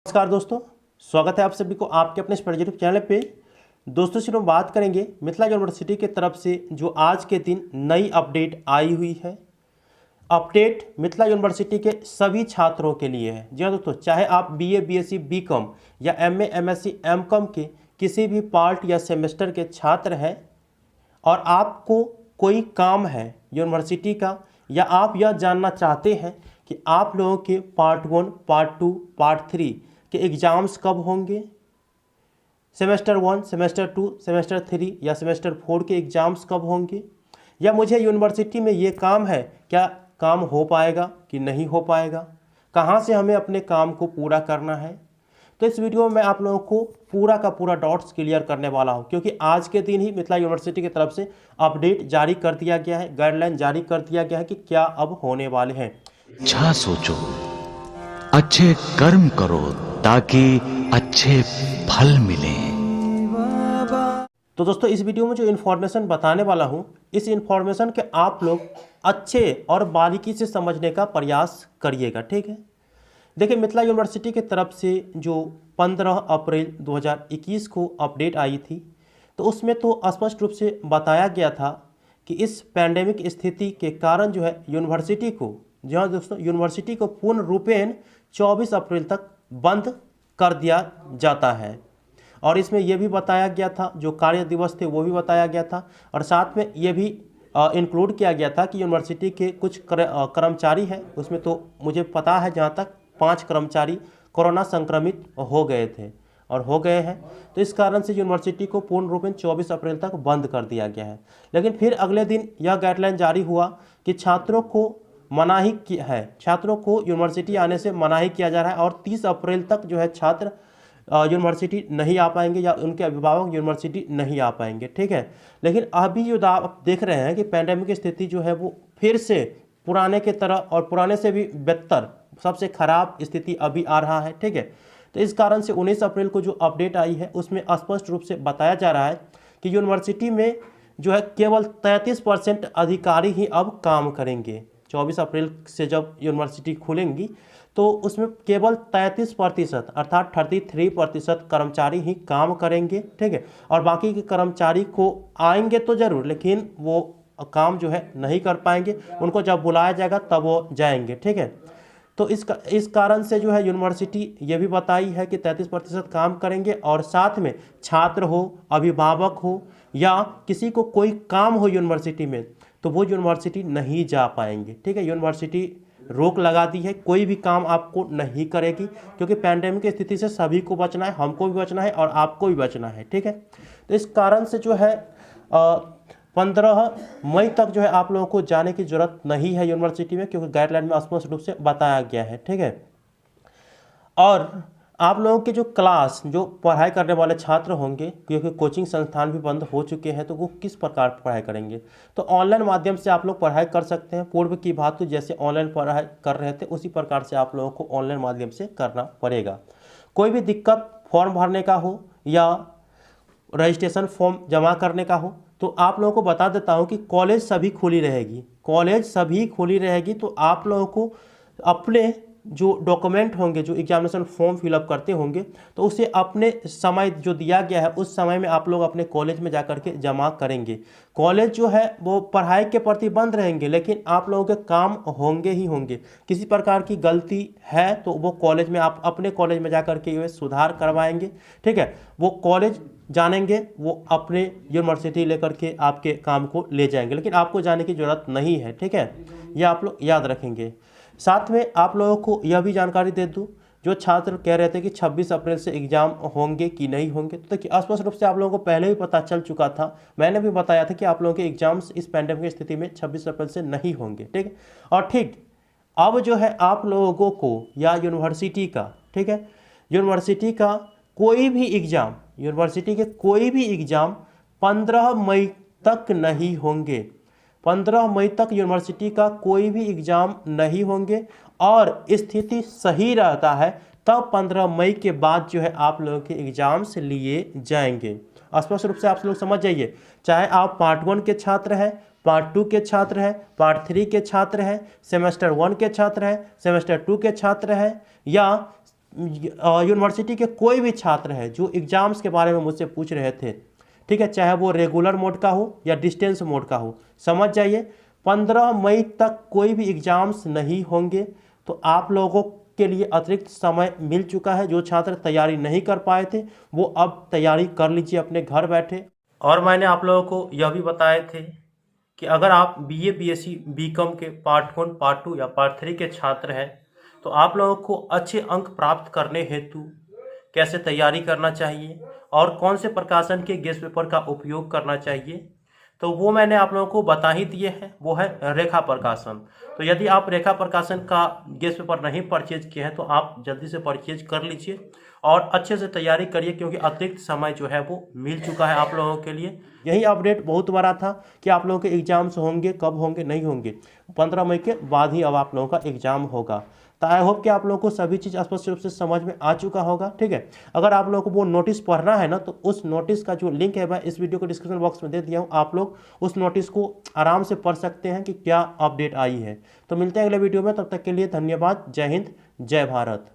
नमस्कार दोस्तों, स्वागत है आप सभी को आपके अपने इस यूट्यूब चैनल पे। दोस्तों से हम बात करेंगे मिथिला यूनिवर्सिटी की तरफ से जो आज के दिन नई अपडेट आई हुई है। अपडेट मिथिला यूनिवर्सिटी के सभी छात्रों के लिए है। जी हाँ दोस्तों, चाहे आप बीए, बीएससी, बीकॉम या एमए, एमएससी, एमकॉम के किसी भी पार्ट या सेमेस्टर के छात्र हैं और आपको कोई काम है यूनिवर्सिटी का, या आप यह जानना चाहते हैं कि आप लोगों के पार्ट 1, पार्ट 2, पार्ट 3 के एग्ज़ाम्स कब होंगे, सेमेस्टर 1, सेमेस्टर 2, सेमेस्टर 3 या सेमेस्टर 4 के एग्ज़ाम्स कब होंगे, या मुझे यूनिवर्सिटी में ये काम है, क्या काम हो पाएगा कि नहीं हो पाएगा, कहाँ से हमें अपने काम को पूरा करना है। तो इस वीडियो में मैं आप लोगों को पूरा का पूरा डाउट्स क्लियर करने वाला हूं, क्योंकि आज के दिन ही मिथिला यूनिवर्सिटी की तरफ से अपडेट जारी कर दिया गया है, गाइडलाइन जारी कर दिया गया है कि क्या अब होने वाले हैं। अच्छा सोचो, अच्छे कर्म करो ताकि अच्छे फल मिलें। तो दोस्तों, इस वीडियो में जो इन्फॉर्मेशन बताने वाला हूं, इस इन्फॉर्मेशन के आप लोग अच्छे और बारीकी से समझने का प्रयास करिएगा, ठीक है। देखिए, मिथिला यूनिवर्सिटी की तरफ से जो 15 अप्रैल 2021 को अपडेट आई थी, तो उसमें तो स्पष्ट रूप से बताया गया था कि इस पैंडेमिक स्थिति के कारण जो है यूनिवर्सिटी को, जी हाँ दोस्तों, यूनिवर्सिटी को पूर्ण रूपेण 24 अप्रैल तक बंद कर दिया जाता है। और इसमें यह भी बताया गया था, जो कार्य दिवस थे वो भी बताया गया था, और साथ में ये भी इंक्लूड किया गया था कि यूनिवर्सिटी के कुछ कर्मचारी हैं, उसमें तो मुझे पता है जहाँ तक 5 कर्मचारी कोरोना संक्रमित हो गए थे और हो गए हैं। तो इस कारण से यूनिवर्सिटी को पूर्ण रूप में 24 अप्रैल तक बंद कर दिया गया है। लेकिन फिर अगले दिन यह गाइडलाइन जारी हुआ कि छात्रों को मनाही की है, छात्रों को यूनिवर्सिटी आने से मनाही किया जा रहा है, और 30 अप्रैल तक जो है छात्र यूनिवर्सिटी नहीं आ पाएंगे या उनके अभिभावक यूनिवर्सिटी नहीं आ पाएंगे, ठीक है। लेकिन अभी जो आप देख रहे हैं कि पैंडेमिक की स्थिति जो है वो फिर से पुराने के तरह और पुराने से भी बेहतर, सबसे खराब स्थिति अभी आ रहा है, ठीक है। तो इस कारण से 19 अप्रैल को जो अपडेट आई है उसमें स्पष्ट रूप से बताया जा रहा है कि यूनिवर्सिटी में जो है केवल 33% अधिकारी ही अब काम करेंगे। 24 अप्रैल से जब यूनिवर्सिटी खुलेंगी तो उसमें केवल 33% अर्थात 33% कर्मचारी ही काम करेंगे, ठीक है। और बाकी के कर्मचारी को आएंगे तो ज़रूर, लेकिन वो काम जो है नहीं कर पाएंगे, उनको जब बुलाया जाएगा तब वो जाएंगे, ठीक है। तो इस कारण से जो है यूनिवर्सिटी ये भी बताई है कि 33% काम करेंगे, और साथ में छात्र हो, अभिभावक हो या किसी को कोई काम हो यूनिवर्सिटी में, तो वो यूनिवर्सिटी नहीं जा पाएंगे, ठीक है। यूनिवर्सिटी रोक लगा दी है, कोई भी काम आपको नहीं करेगी, क्योंकि पैंडेमिक की स्थिति से सभी को बचना है, हमको भी बचना है और आपको भी बचना है, ठीक है। तो इस कारण से जो है 15 मई तक जो है आप लोगों को जाने की ज़रूरत नहीं है यूनिवर्सिटी में, क्योंकि गाइडलाइन में स्पष्ट रूप से बताया गया है, ठीक है। और आप लोगों के जो क्लास, जो पढ़ाई करने वाले छात्र होंगे, क्योंकि कोचिंग संस्थान भी बंद हो चुके हैं, तो वो किस प्रकार पढ़ाई करेंगे। तो ऑनलाइन माध्यम से आप लोग पढ़ाई कर सकते हैं। पूर्व की बात तो जैसे ऑनलाइन पढ़ाई कर रहे थे उसी प्रकार से आप लोगों को ऑनलाइन माध्यम से करना पड़ेगा। कोई भी दिक्कत फॉर्म भरने का हो या रजिस्ट्रेशन फॉर्म जमा करने का हो, तो आप लोगों को बता देता हूँ कि कॉलेज सभी खुली रहेगी, कॉलेज सभी खुली रहेगी। तो आप लोगों को अपने जो डॉक्यूमेंट होंगे, जो एग्जामिनेशन फॉर्म फिलअप करते होंगे, तो उसे अपने समय जो दिया गया है उस समय में आप लोग अपने कॉलेज में जाकर के जमा करेंगे। कॉलेज जो है वो पढ़ाई के प्रति बंद रहेंगे, लेकिन आप लोगों के काम होंगे ही होंगे। किसी प्रकार की गलती है तो वो कॉलेज में, आप अपने कॉलेज में जाकर के ये सुधार करवाएंगे, ठीक है। वो कॉलेज जानेंगे, वो अपने यूनिवर्सिटी लेकर के आपके काम को ले जाएंगे, लेकिन आपको जाने की ज़रूरत नहीं है, ठीक है। यह आप लोग याद रखेंगे। साथ में आप लोगों को यह भी जानकारी दे दूं, जो छात्र कह रहे थे कि 26 अप्रैल से एग्ज़ाम होंगे कि नहीं होंगे, तो देखिए स्पष्ट रूप से आप लोगों को पहले भी पता चल चुका था, मैंने भी बताया था कि आप लोगों के एग्जाम्स इस पैंडेमिक की स्थिति में 26 अप्रैल से नहीं होंगे, ठीक है। और ठीक अब जो है आप लोगों को या यूनिवर्सिटी का, ठीक है, यूनिवर्सिटी का कोई भी एग्ज़ाम, यूनिवर्सिटी के कोई भी एग्ज़ाम 15 मई तक नहीं होंगे। 15 मई तक यूनिवर्सिटी का कोई भी एग्ज़ाम नहीं होंगे, और स्थिति सही रहता है तब 15 मई के बाद जो है आप लोगों के एग्ज़ाम्स लिए जाएंगे। स्पष्ट रूप से आप लोग समझ जाइए, चाहे आप पार्ट 1 के छात्र हैं, पार्ट 2 के छात्र हैं, पार्ट 3 के छात्र हैं, सेमेस्टर 1 के छात्र हैं, सेमेस्टर 2 के छात्र हैं, या यूनिवर्सिटी के कोई भी छात्र है जो एग्ज़ाम्स के बारे में मुझसे पूछ रहे थे, ठीक है, चाहे वो रेगुलर मोड का हो या डिस्टेंस मोड का हो, समझ जाइए 15 मई तक कोई भी एग्ज़ाम्स नहीं होंगे। तो आप लोगों के लिए अतिरिक्त समय मिल चुका है। जो छात्र तैयारी नहीं कर पाए थे वो अब तैयारी कर लीजिए अपने घर बैठे। और मैंने आप लोगों को यह भी बताए थे कि अगर आप बीए, बीएससी, बीकॉम के पार्ट 1, पार्ट 2 या पार्ट 3 के छात्र हैं तो आप लोगों को अच्छे अंक प्राप्त करने हेतु कैसे तैयारी करना चाहिए और कौन से प्रकाशन के गेस्ट पेपर का उपयोग करना चाहिए, तो वो मैंने आप लोगों को बता ही दिए हैं। वो है रेखा प्रकाशन। तो यदि आप रेखा प्रकाशन का गेस्ट पेपर नहीं परचेज किए हैं तो आप जल्दी से परचेज कर लीजिए और अच्छे से तैयारी करिए, क्योंकि अतिरिक्त समय जो है वो मिल चुका है आप लोगों के लिए। यही अपडेट बहुत बड़ा था कि आप लोगों के एग्ज़ाम्स होंगे, कब होंगे, नहीं होंगे। 15 मई के बाद ही अब आप लोगों का एग्ज़ाम होगा। तो आई होप कि आप लोगों को सभी चीज़ स्पष्ट रूप से समझ में आ चुका होगा, ठीक है। अगर आप लोगों को वो नोटिस पढ़ना है ना तो उस नोटिस का जो लिंक है मैं इस वीडियो को डिस्क्रिप्शन बॉक्स में दे दिया हूँ। आप लोग उस नोटिस को आराम से पढ़ सकते हैं कि क्या अपडेट आई है। तो मिलते हैं अगले वीडियो में, तब तक के लिए धन्यवाद। जय हिंद, जय भारत।